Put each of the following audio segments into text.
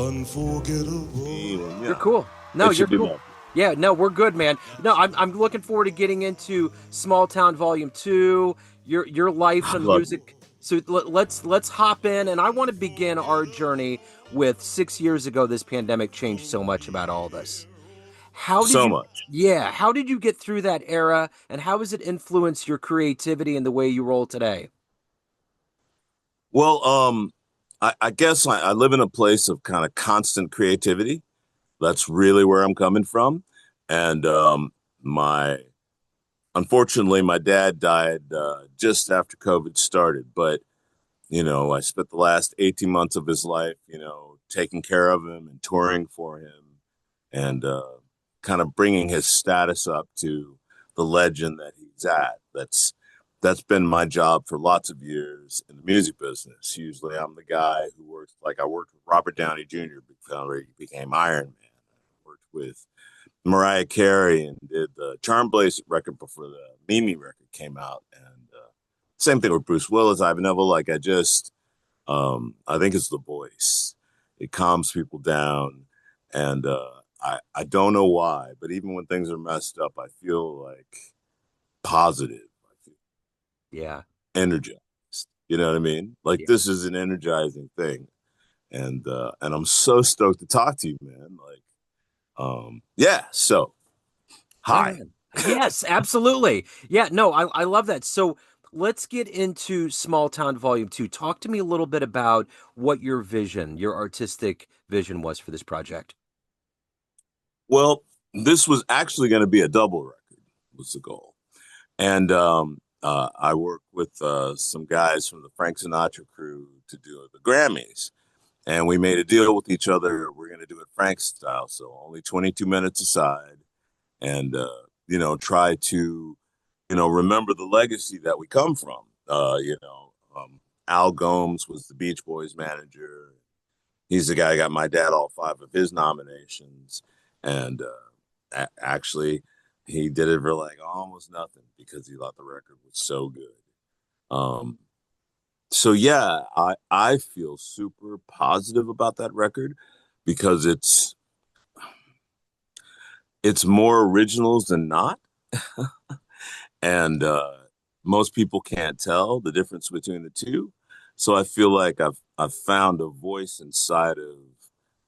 unforgettable. You're cool. No, you're cool. More. Yeah, no, we're good, man. No, I'm looking forward to getting into Small Town Volume 2, your life and music. So let's hop in, and I want to begin our journey with 6 years ago. This pandemic changed so much about all this. How did you get through that era, and how has it influenced your creativity and the way you roll today? Well, I guess I live in a place of kind of constant creativity. That's really where I'm coming from. And unfortunately, my dad died just after COVID started. But, I spent the last 18 months of his life, taking care of him and touring for him and kind of bringing his status up to the legend that he's at. That's been my job for lots of years in the music business. Usually I'm the guy who works, like I worked with Robert Downey Jr. before he became Iron Man. I worked with Mariah Carey and did the Charm Blaze record before the Mimi record came out. And same thing with Bruce Willis, Ivan Neville. Like I think it's the voice. It calms people down. And I don't know why, but even when things are messed up, I feel like positive. Yeah. Energized. You know what I mean? Like this is an energizing thing. And I'm so stoked to talk to you, man. Like, so hi. Yes, absolutely. Yeah, no, I love that. So let's get into Small Town Volume 2. Talk to me a little bit about what your artistic vision was for this project. Well, this was actually going to be a double record was the goal. And I worked with some guys from the Frank Sinatra crew to do the Grammys. And we made a deal with each other. We're going to do it Frank style. So only 22 minutes aside and, try to, remember the legacy that we come from. Al Gomes was the Beach Boys manager. He's the guy who got my dad all 5 of his nominations. And actually, he did it for like almost nothing because he thought the record was so good. So yeah, I feel super positive about that record because it's more originals than not. And most people can't tell the difference between the two. So I feel like I've found a voice inside of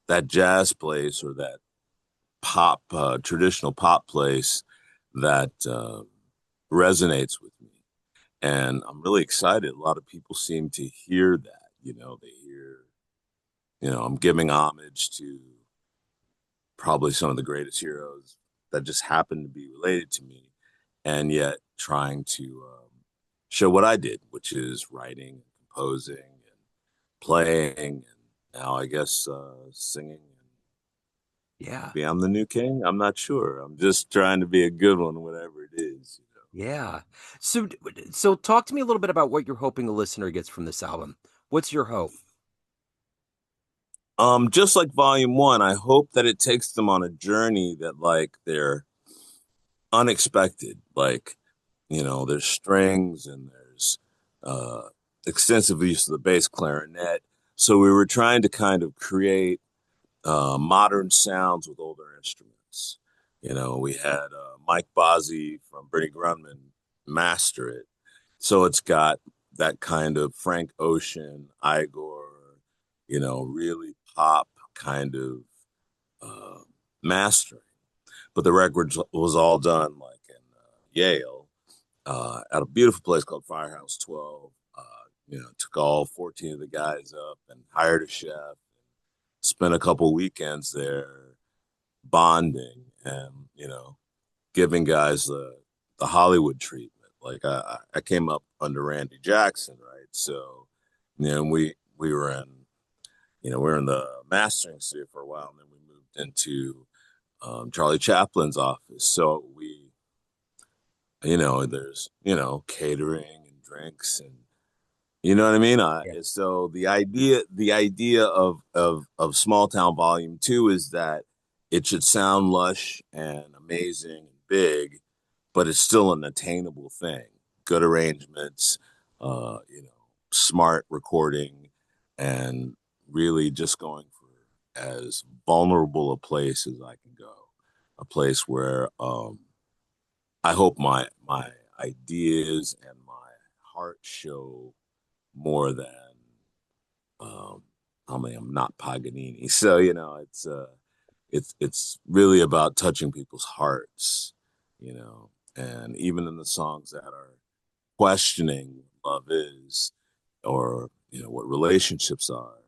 that jazz place or that pop, traditional pop place that resonates with me. And I'm really excited. A lot of people seem to hear that, they hear, I'm giving homage to probably some of the greatest heroes that just happen to be related to me. And yet trying to show what I did, which is writing, and composing, and playing, and now I guess singing. Yeah. Maybe I'm the new king. I'm not sure. I'm just trying to be a good one, whatever it is. Yeah. So talk to me a little bit about what you're hoping the listener gets from this album. What's your hope? Just like Volume 1, I hope that it takes them on a journey that like they're unexpected. Like, there's strings and there's extensive use of the bass clarinet. So we were trying to kind of create modern sounds with older instruments. We had Mike Bozzi from Brittany Grunman master it. So it's got that kind of Frank Ocean, Igor, really pop kind of mastering. But the record was all done like in Yale at a beautiful place called Firehouse 12. Took all 14 of the guys up and hired a chef. Spent a couple weekends there bonding and, giving guys the Hollywood treatment. Like I came up under Randy Jackson, right? So, we were in, we were in the mastering studio for a while, and then we moved into Charlie Chaplin's office. So we, there's, catering and drinks and, you know what I mean? Yeah. So the idea of Small Town Volume 2 is that it should sound lush and amazing and big, but it's still an attainable thing. Good arrangements, smart recording, and really just going for as vulnerable a place as I can go, a place where I hope my ideas and my heart show more than um, I mean, I'm not Paganini, so it's really about touching people's hearts, and even in the songs that are questioning what love is, or what relationships are,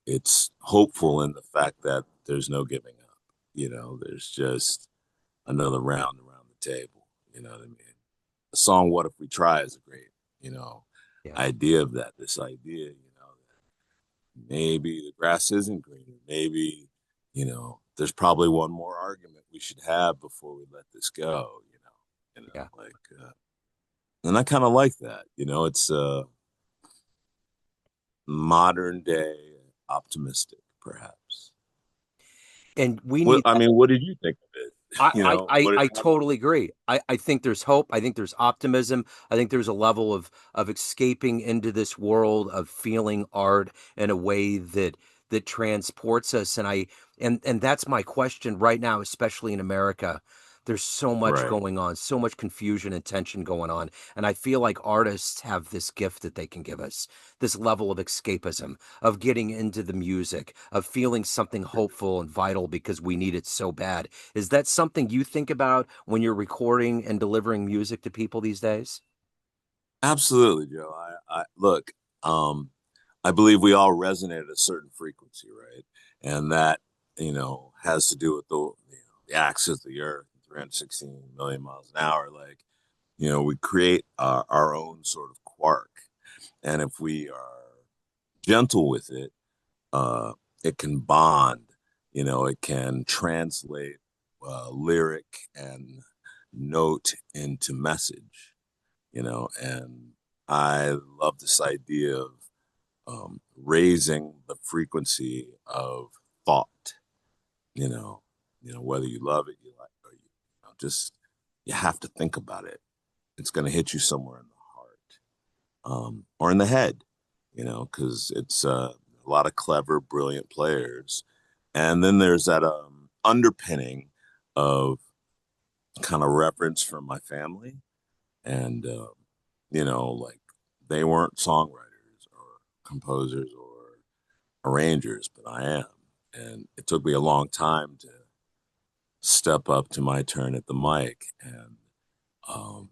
it's hopeful in the fact that there's no giving up. There's just another round around the table. You know what I mean? The song "What If We Try" is a great, you know, Yeah. idea of that. This idea, that maybe the grass isn't greener. Maybe, there's probably one more argument we should have before we let this go. Yeah. Like, and I kind of like that. It's modern day optimistic, perhaps. And we What need I that. mean, what did you think of it? I, I, I What? I totally agree. I think there's hope. I think there's optimism. I think there's a level of escaping into this world of feeling art in a way that transports us. And that's my question right now, especially in America. There's so much Right. going on, so much confusion and tension going on. And I feel like artists have this gift that they can give us, this level of escapism, of getting into the music, of feeling something hopeful and vital because we need it so bad. Is that something you think about when you're recording and delivering music to people these days? Absolutely, Joe. I look. Um, I believe we all resonate at a certain frequency, right? And that has to do with the axis of the Earth, 316 million miles an hour. Like, we create our own sort of quark, and if we are gentle with it, uh, it can bond. It can translate lyric and note into message. And I love this idea of raising the frequency of thought. You know, whether you love it, you like, or just you have to think about it. It's going to hit you somewhere in the heart, or in the head. Because it's a lot of clever, brilliant players, and then there's that underpinning of kind of reverence from my family, and like they weren't songwriters or composers or arrangers, but I am. And it took me a long time to step up to my turn at the mic. And um,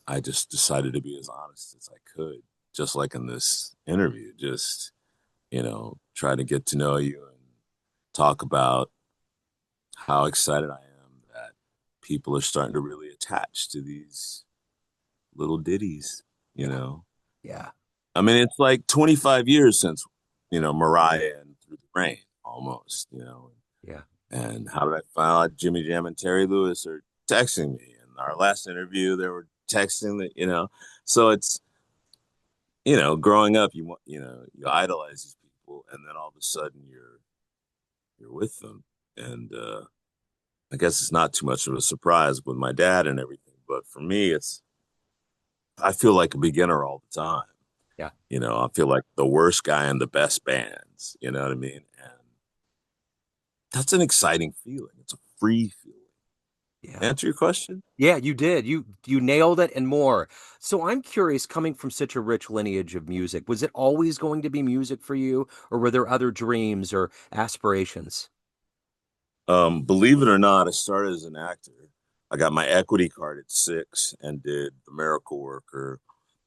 I just decided to be as honest as I could, just like in this interview, just, try to get to know you and talk about how excited I am that people are starting to really attach to these little ditties, you Yeah. know? Yeah. I mean, it's like 25 years since, Mariah and Through the Rain, almost, Yeah. And how did I find out Jimmy Jam and Terry Lewis are texting me? In our last interview, they were texting that. So it's, growing up, you idolize these people, and then all of a sudden you're with them. And I guess it's not too much of a surprise with my dad and everything, but for me, I feel like a beginner all the time. Yeah. I feel like the worst guy in the best bands. You know what I mean? And that's an exciting feeling. It's a free feeling. Yeah. Answer your question? Yeah, you did. You nailed it and more. So I'm curious, coming from such a rich lineage of music, was it always going to be music for you, or were there other dreams or aspirations? Believe it or not, I started as an actor. I got my equity card at 6 and did The Miracle Worker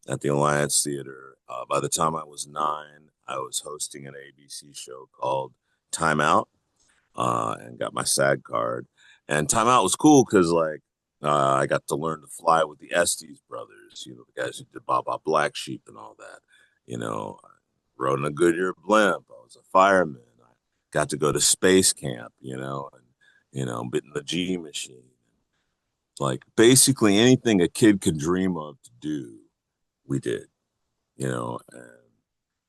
at the Alliance Theater. By the time I was 9, I was hosting an ABC show called Time Out, and got my SAG card. And Time Out was cool because, like, I got to learn to fly with the Estes brothers, the guys who did Baba Black Sheep and all that. I rode in a Goodyear blimp. I was a fireman. I got to go to space camp, and, bit in the G machine. Like, basically anything a kid could dream of to do, we did, and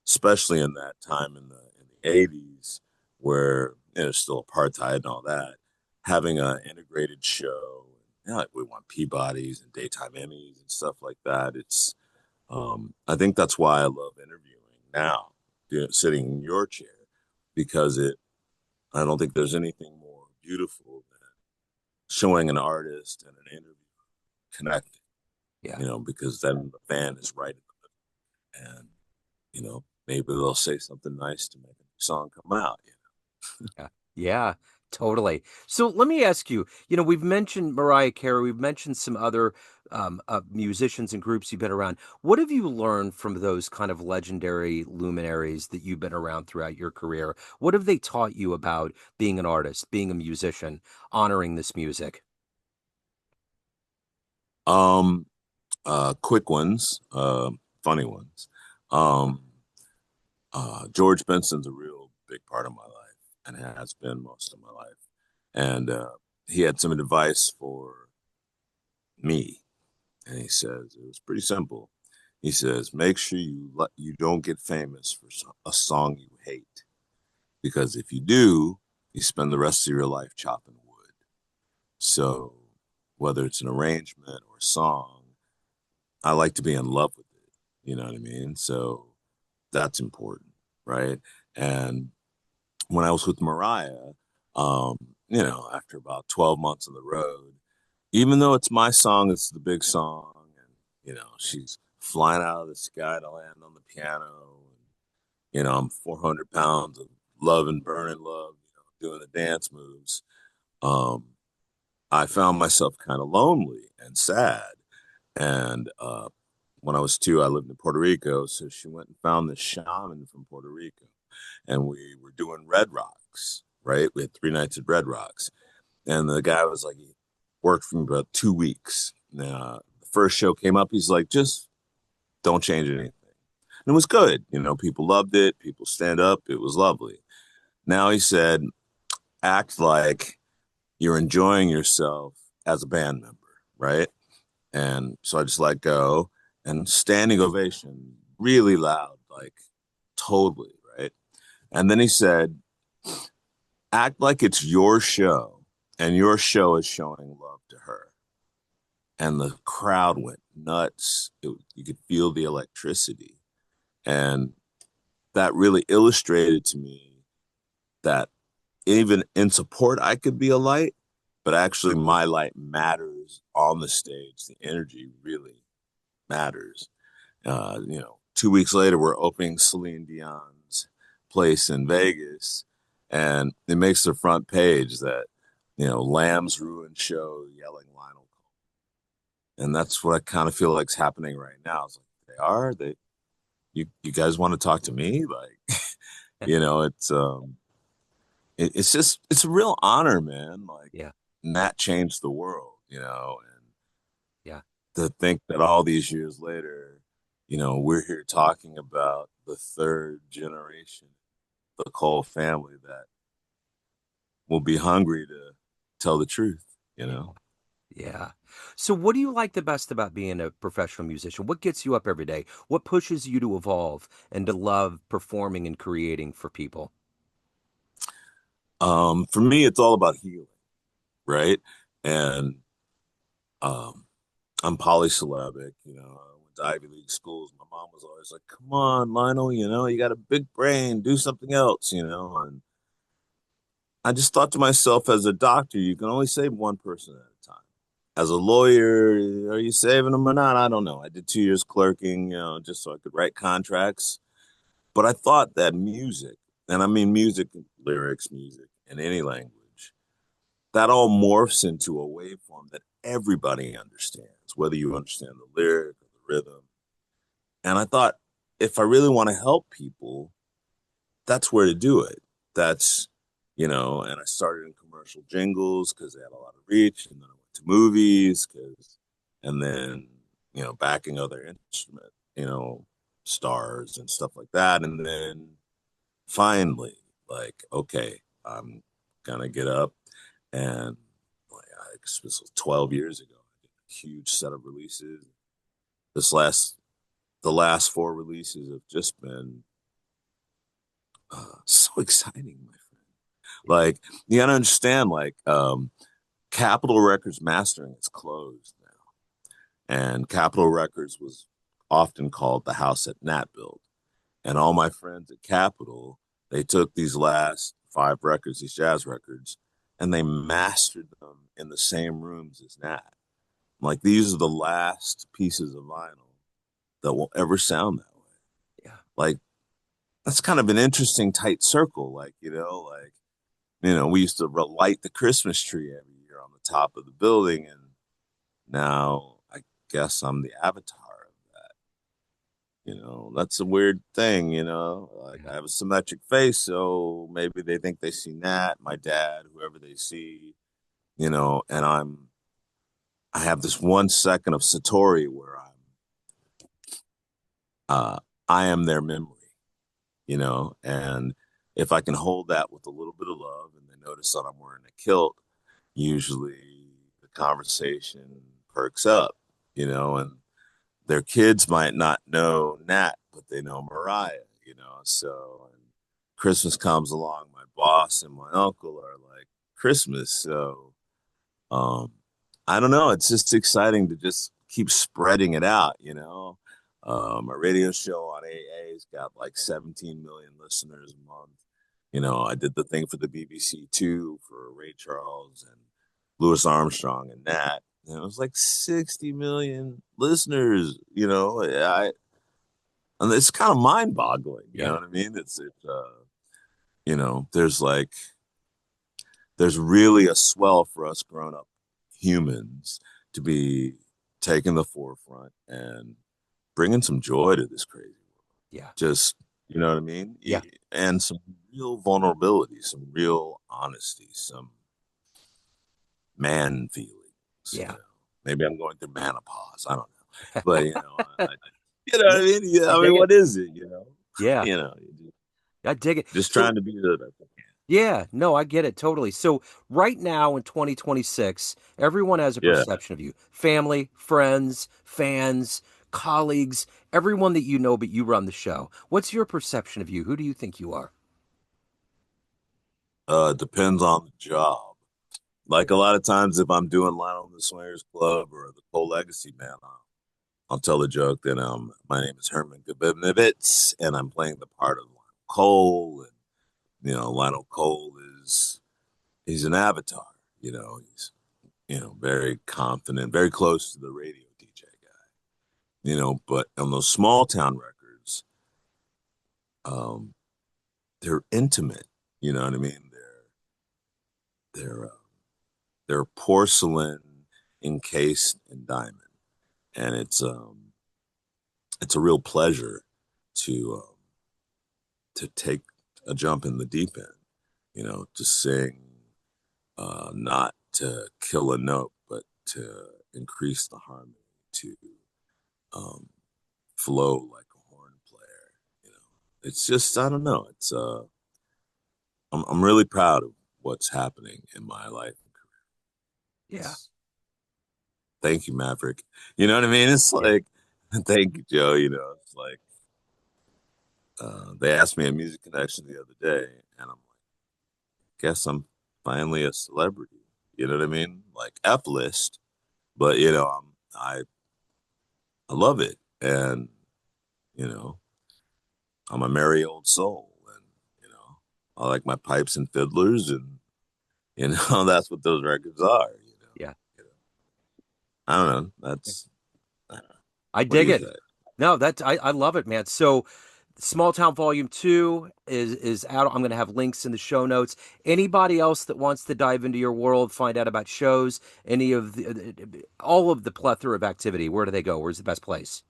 especially in that time in the 80s where there's still apartheid and all that, having an integrated show, like we won Peabodys and daytime Emmys and stuff like that. It's I think that's why I love interviewing now, sitting in your chair, because I don't think there's anything more beautiful than showing an artist and an interview connecting, Yeah. because then the fan is right and, maybe they'll say something nice to make a new song come out. Yeah. Yeah, totally. So let me ask you, we've mentioned Mariah Carey, we've mentioned some other musicians and groups you've been around. What have you learned from those kind of legendary luminaries that you've been around throughout your career? What have they taught you about being an artist, being a musician, honoring this music? Um, Quick ones, funny ones. Um, George Benson's a real big part of my life and has been most of my life. And he had some advice for me. And he says, it was pretty simple. He says, make sure you don't get famous for a song you hate. Because if you do, you spend the rest of your life chopping wood. So whether it's an arrangement or a song, I like to be in love with it. You know what I mean? So that's important, right? And when I was with Mariah, after about 12 months on the road, even though it's my song, it's the big song, and she's flying out of the sky to land on the piano, and I'm 400 pounds of love and burning love, doing the dance moves. Um, I found myself kind of lonely and sad, and when I was 2, I lived in Puerto Rico, so she went and found this shaman from Puerto Rico, and we were doing Red Rocks, right? We had 3 nights at Red Rocks, and the guy was like, he worked for me about 2 weeks. The first show came up, he's like, just don't change anything. And it was good. People loved it. People stand up. It was lovely. Now he said, act like you're enjoying yourself as a band member, right? And so I just let go and standing ovation, really loud, like totally, right? And then he said, act like it's your show and your show is showing love to her. And the crowd went nuts. You could feel the electricity. And that really illustrated to me that even in support, I could be a light, but actually my light matters on the stage. The energy really matters. 2 weeks later, we're opening Celine Dion's place in Vegas, and it makes the front page that, Lamb's Ruin Show yelling Lionel Cole. And that's what I kind of feel like is happening right now. It's like, you guys want to talk to me? Like, it's just, it's a real honor, man. Like, Yeah. Nat changed the world, and Yeah. to think that all these years later, we're here talking about the third generation, the Cole family that will be hungry to tell the truth. Yeah. So what do you like the best about being a professional musician? What gets you up every day? What pushes you to evolve and to love performing and creating for people? For me, it's all about healing, right? And um, I'm polysyllabic, I went to Ivy League schools. My mom was always like, come on, Lionel, you got a big brain, do something else. And I just thought to myself, as a doctor, you can only save one person at a time. As a lawyer, are you saving them or not? I don't know. I did 2 years clerking, just so I could write contracts. But I thought that music, and I mean music, lyrics, music in any language, that all morphs into a waveform that everybody understands, whether you understand the lyric or the rhythm. And I thought, if I really want to help people, that's where to do it. And I started in commercial jingles because they had a lot of reach. And then I went to movies and then, backing other instrument, stars and stuff like that. And then finally, like, okay, I'm going to get up and like, this was 12 years ago. I did a huge set of releases. The last 4 releases have just been so exciting, my friend. Like, you gotta understand, like, Capitol Records mastering is closed now, and Capitol Records was often called the house that Nat built. And all my friends at Capitol, they took these last 5 records, these jazz records, and they mastered them in the same rooms as Nat. Like, these are the last pieces of vinyl that will ever sound that way. Yeah. Like, that's kind of an interesting tight circle. We used to light the Christmas tree every year on the top of the building, and now I guess I'm the avatar of that. That's a weird thing, like, I have a symmetric face, so maybe they think they see Nat, my dad, whoever they see, and I have this 1 second of Satori where I am their memory, and if I can hold that with a little bit of love and they notice that I'm wearing a kilt, usually the conversation perks up, and their kids might not know Nat, but they know Mariah, so and Christmas comes along, my boss and my uncle are like, Christmas. So I don't know, it's just exciting to just keep spreading it out. My radio show on AA's got like 17 million listeners a month. I did the thing for the BBC too, for Ray Charles and Louis Armstrong and Nat. And it was like 60 million listeners, and it's kind of mind boggling. You know what I mean? There's there's really a swell for us grown up humans to be taking the forefront and bringing some joy to this crazy world. Yeah. Just, you know what I mean? Yeah. And some real vulnerability, some real honesty, some man feelings. Yeah. Maybe I'm going through menopause. I don't know. But, you know what I mean? Yeah, I mean, dig what is it, Yeah. I dig it. Just So, trying to be the best I can. yeah, no, I get it totally. So right now in 2026, everyone has a Yeah. perception of you. Family, friends, fans, colleagues, everyone that you know, but you run the show. What's your perception of you? Who do you think you are? Depends on the job. Like, a lot of times if I'm doing Lionel and the Swingers Club or the Cole Legacy Band, I'll tell a joke that my name is Herman Gabibnevitz and I'm playing the part of Lionel Cole. And Lionel Cole he's an avatar. He's very confident, very close to the radio DJ guy. But on those small town records, they're intimate. You know what I mean? They're porcelain encased in diamond, and it's a real pleasure to take a jump in the deep end. To sing, not to kill a note, but to increase the harmony, to flow like a horn player. It's just, I don't know. I'm really proud of what's happening in my life and career. Yeah. Thank you, Maverick. You know what I mean? It's like, thank you, Joe. It's like, they asked me a Music Connection the other day, and I'm like, guess I'm finally a celebrity. You know what I mean? Like, F-list, but I love it, and I'm a merry old soul, and I like my pipes and fiddlers, and that's what those records are. Yeah. I don't know. That's I dig it. No, I love it, man. So Small Town Volume 2 is out. I'm going to have links in the show notes. Anybody else that wants to dive into your world, find out about shows, any of all of the plethora of activity, where do they go? Where's the best place?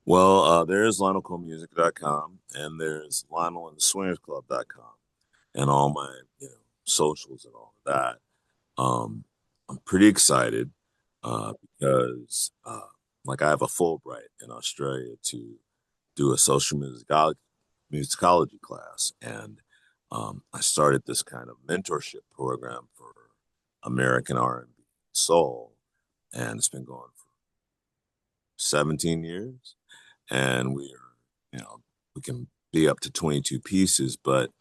Well, there's LionelColeMusic.com, and there's LionelAndTheSwingersClub.com, and all my socials and all of that. I'm pretty excited because like, I have a Fulbright in Australia to do a social musicology class, and I started this kind of mentorship program for American R&B soul, and it's been going for 17 years, and we can be up to 22 pieces, but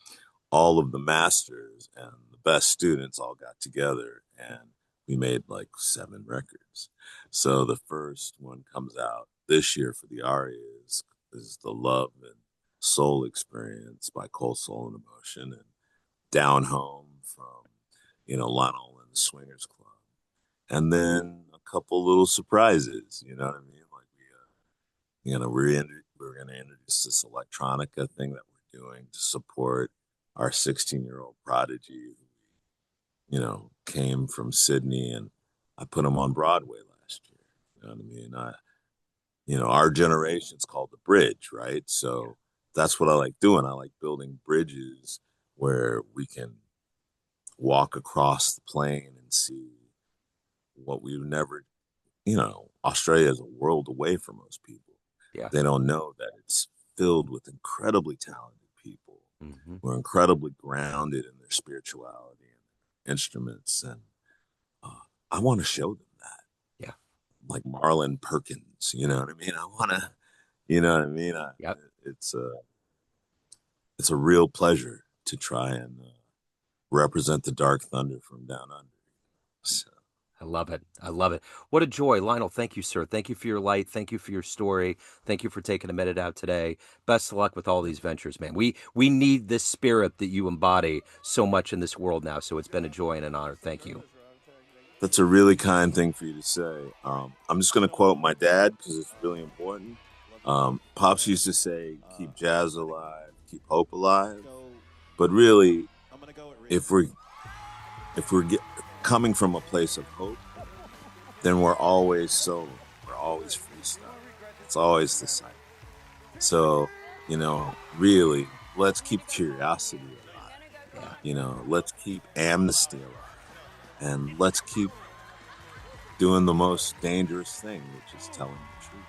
all of the masters and the best students all got together and we made like 7 records. So the first one comes out this year for the arias is the Love and Soul Experience by Cole, Soul and Emotion. And Down Home from, Lionel and the Swingers Club. And then a couple little surprises, you know what I mean? Like we're going to introduce this electronica thing that we're doing to support our 16-year-old prodigy who, came from Sydney, and I put him on Broadway last year. You know what I mean? Our generation's called the bridge, right? So that's what I like doing. I like building bridges where we can walk across the plain and see what we've never, Australia is a world away from most people. Yeah. They don't know that it's filled with incredibly talented people Mm-hmm. who are incredibly grounded in their spirituality and their instruments. And I want to show them that. Yeah. Like Marlon Perkins, you know what I mean? I want to, you know what I mean? Yep. It's a real pleasure to try and represent the Dark Thunder from down under. So. I love it. I love it. What a joy. Lionel, thank you, sir. Thank you for your light. Thank you for your story. Thank you for taking a minute out today. Best of luck with all these ventures, man. We need this spirit that you embody so much in this world now. So it's been a joy and an honor. Thank you. That's a really kind thing for you to say. I'm just going to quote my dad because it's really important. Pops used to say, keep jazz alive, keep hope alive. But really, if we're coming from a place of hope, then we're always solo. We're always freestyle. It's always the same. So, really, let's keep curiosity alive. Yeah. Let's keep amnesty alive. And let's keep doing the most dangerous thing, which is telling the truth.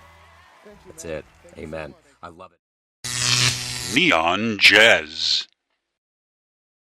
That's it. Amen. I love it. Neon Jazz.